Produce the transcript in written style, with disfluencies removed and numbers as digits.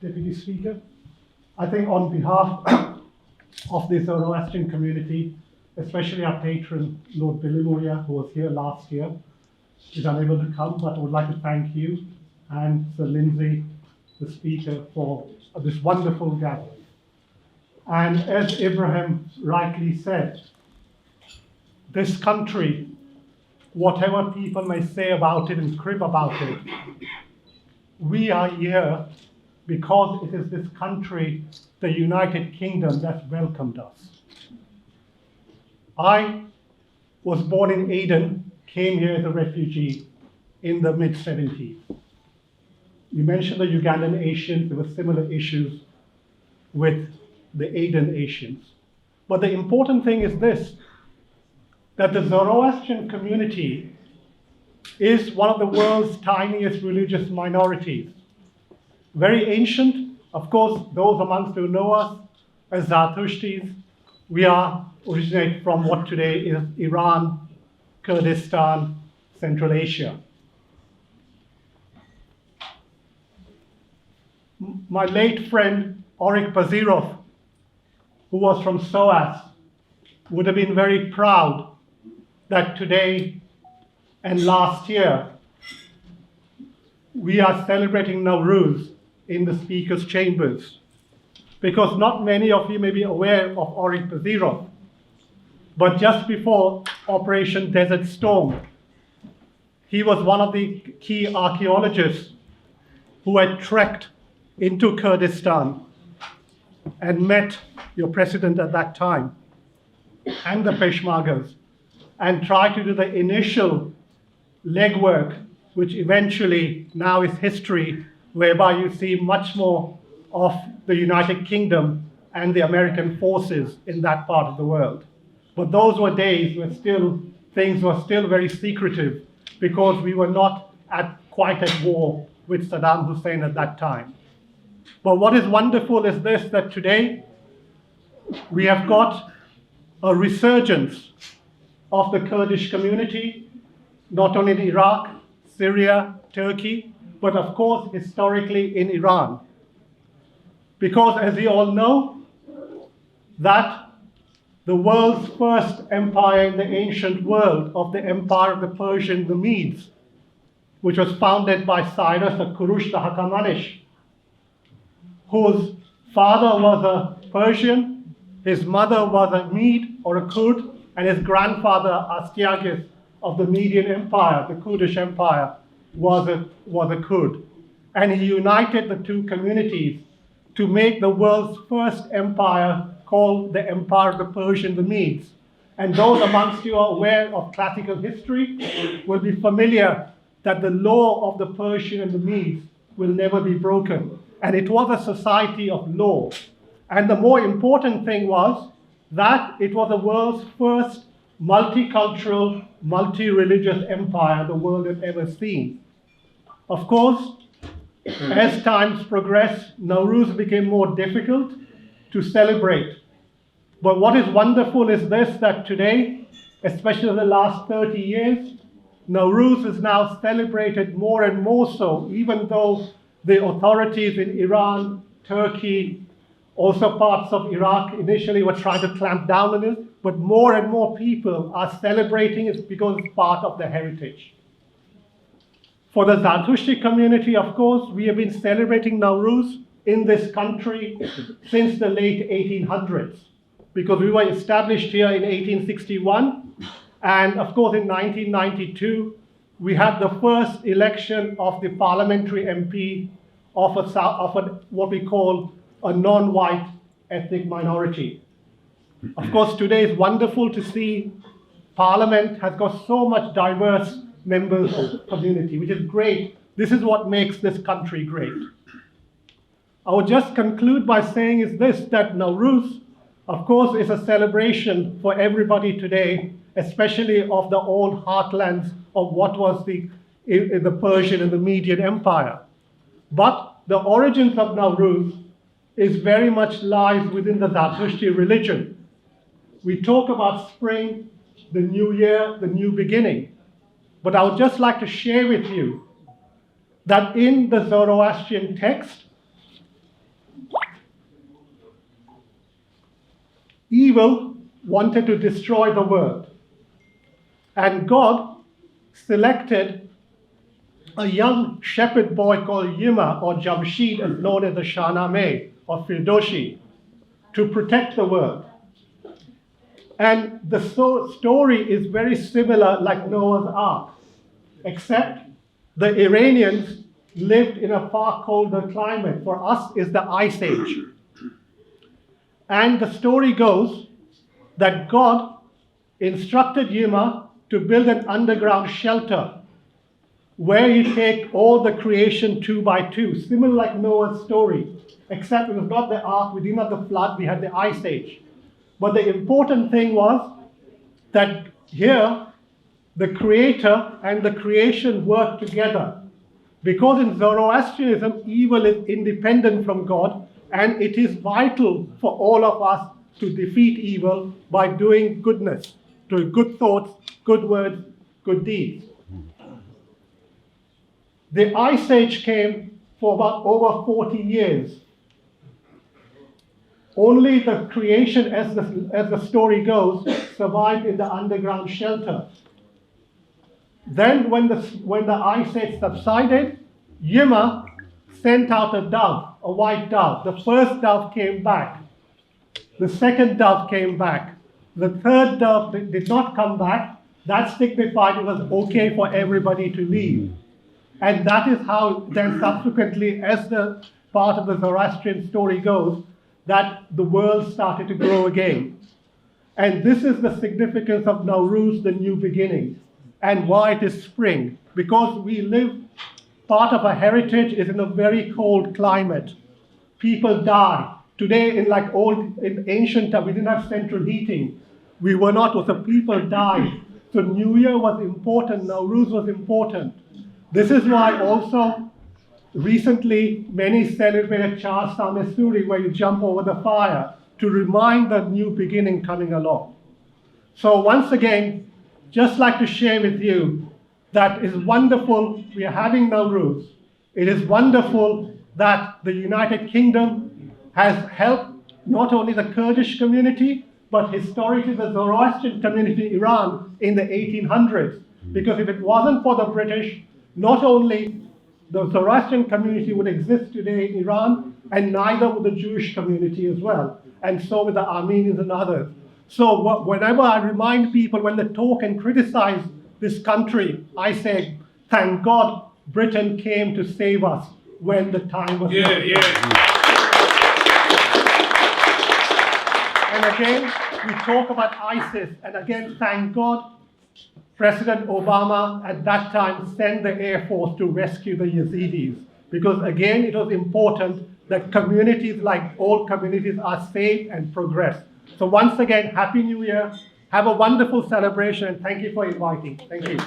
Deputy Speaker. I think on behalf of the Zoroastrian community, especially our patron, Lord Bilimuria, who was here last year, is unable to come, but I would like to thank you and Sir Lindsay, the Speaker, for this wonderful gathering. And as Ibrahim rightly said, this country, whatever people may say about it and crib about it, we are here because it is this country, the United Kingdom, that welcomed us. I was born in Aden, came here as a refugee in the mid-70s. You mentioned the Ugandan Asians, there were similar issues with the Aden Asians. But the important thing is this, that the Zoroastrian community is one of the world's tiniest religious minorities. Very ancient, of course, those amongst who know us as Zarathushtis, we originate from what today is Iran, Kurdistan, Central Asia. My late friend, Orik Bazirov, who was from SOAS, would have been very proud that today and last year, we are celebrating Nowruz in the Speaker's chambers. Because not many of you may be aware of Orik Bazirov, but just before Operation Desert Storm, he was one of the key archaeologists who had trekked into Kurdistan and met your president at that time and the Peshmergas and tried to do the initial legwork, which eventually now is history, whereby you see much more of the United Kingdom and the American forces in that part of the world. But those were days where things were still very secretive because we were not quite at war with Saddam Hussein at that time. But what is wonderful is this, that today we have got a resurgence of the Kurdish community, not only in Iraq, Syria, Turkey, but of course historically in Iran. Because as we all know, that the world's first empire in the ancient world of the empire of the Persian, the Medes, which was founded by Cyrus of Kurush the Hakamanish, whose father was a Persian, his mother was a Mede or a Kurd, and his grandfather Astyages of the Median Empire, the Kurdish Empire, was a Kurd. And he united the two communities to make the world's first empire called the Empire of the Persian, the Medes. And those amongst you who are aware of classical history will be familiar that the law of the Persian and the Medes will never be broken. And it was a society of law. And the more important thing was that it was the world's first multicultural, multi-religious empire the world had ever seen. Of course, as times progressed, Nowruz became more difficult to celebrate. But what is wonderful is this, that today, especially in the last 30 years, Nowruz is now celebrated more and more so, even though the authorities in Iran, Turkey, also parts of Iraq initially were trying to clamp down on it, but more and more people are celebrating it because it's part of their heritage. For the Zartushti community, of course, we have been celebrating Nowruz in this country since the late 1800s, because we were established here in 1861, and of course in 1992, we had the first election of the parliamentary MP of what we call a non-white ethnic minority. Of course, today is wonderful to see Parliament has got so much diverse members of the community, which is great. This is what makes this country great. I would just conclude by saying is this, that Nowruz, of course, is a celebration for everybody today, especially of the old heartlands of what was the Persian and the Median Empire. But the origins of Nowruz is very much lies within the Zartushti religion. We talk about spring, the new year, the new beginning. But I would just like to share with you that in the Zoroastrian text, evil wanted to destroy the world. And God selected a young shepherd boy called Yima, or Jamshid, as known as the Shahnameh or Firdoshi, to protect the world. And the story is very similar like Noah's Ark, except the Iranians lived in a far colder climate. For us, it's the Ice Age. And the story goes that God instructed Yima to build an underground shelter where you take all the creation 2 by 2, similar like Noah's story, except it was not the ark, we didn't have the flood, we had the Ice Age. But the important thing was that here, the creator and the creation work together. Because in Zoroastrianism, evil is independent from God, and it is vital for all of us to defeat evil by doing goodness, doing good thoughts, good words, good deeds. The Ice Age came for about over 40 years. Only the creation, as the story goes, survived in the underground shelter. Then when the Ice Age subsided, Yima sent out a dove, a white dove. The first dove came back. The second dove came back. The third dove did not come back. That signified it was okay for everybody to leave. And that is how then subsequently, as the part of the Zoroastrian story goes, that the world started to grow again. And this is the significance of Nowruz, the new beginning, and why it is spring. Because we live, part of our heritage is in a very cold climate. People die. Today, in ancient time, we didn't have central heating. We were not, so people died. So New Year was important, Nowruz was important. This is why also recently many celebrated Char Samesuri, where you jump over the fire to remind the new beginning coming along. So once again, just like to share with you that it's wonderful we are having Nowruz. It is wonderful that the United Kingdom has helped not only the Kurdish community, but historically the Zoroastrian community in Iran in the 1800s. Because if it wasn't for the British, not only the Zoroastrian community would exist today in Iran, and neither would the Jewish community as well, and so with the Armenians and others. So whenever I remind people when they talk and criticize this country, I say, thank God Britain came to save us when the time was right. And again, we talk about ISIS, and again, thank God President Obama at that time sent the Air Force to rescue the Yazidis. Because again, it was important that communities, like all communities, are safe and progress. So once again, Happy New Year. Have a wonderful celebration, and thank you for inviting. Thank you.